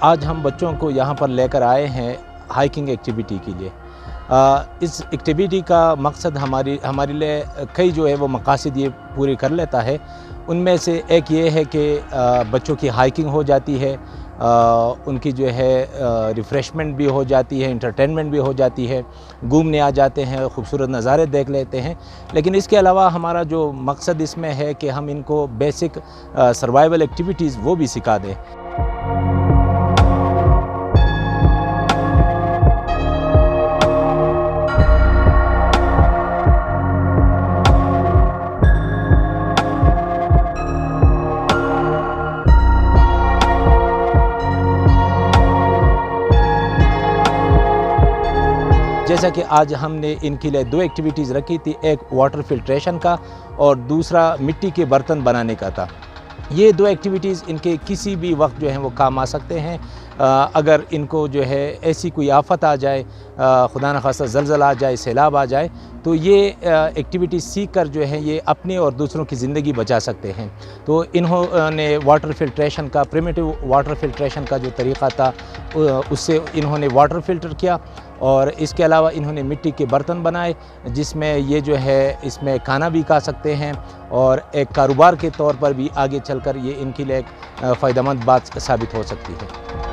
आज हम बच्चों को यहाँ पर लेकर आए हैं हाइकिंग एक्टिविटी के लिए। इस एक्टिविटी का मकसद हमारे लिए कई जो है वो मकासद ये पूरे कर लेता है। उनमें से एक ये है कि बच्चों की हाइकिंग हो जाती है, उनकी जो है रिफ़्रेशमेंट भी हो जाती है, एंटरटेनमेंट भी हो जाती है, घूमने आ जाते हैं, खूबसूरत नज़ारे देख लेते हैं। लेकिन इसके अलावा हमारा जो मकसद इसमें है कि हम इनको बेसिक सर्वाइवल एक्टिविटीज़ वो भी सिखा दें। जैसा कि आज हमने इनके लिए 2 एक्टिविटीज़ रखी थी, एक वाटर फिल्ट्रेशन का और दूसरा मिट्टी के बर्तन बनाने का था। ये 2 एक्टिविटीज़ इनके किसी भी वक्त जो है वो काम आ सकते हैं। अगर इनको जो है ऐसी कोई आफ़त आ जाए, खुदा न खास्ता ज़लज़ला आ जाए, सैलाब आ जाए, तो ये एक्टिविटी सीख कर जो है ये अपनी और दूसरों की ज़िंदगी बचा सकते हैं। तो इन्होंने वाटर फ़िल्ट्रेशन का, प्रिमिटिव वाटर फ़िल्ट्रेशन का जो तरीक़ा था उससे इन्होंने वाटर फ़िल्टर किया और इसके अलावा इन्होंने मिट्टी के बर्तन बनाए, जिसमें ये जो है इसमें खाना भी खा सकते हैं और एक कारोबार के तौर पर भी आगे चलकर ये इनके लिए एक फ़ायदेमंद बात साबित हो सकती है।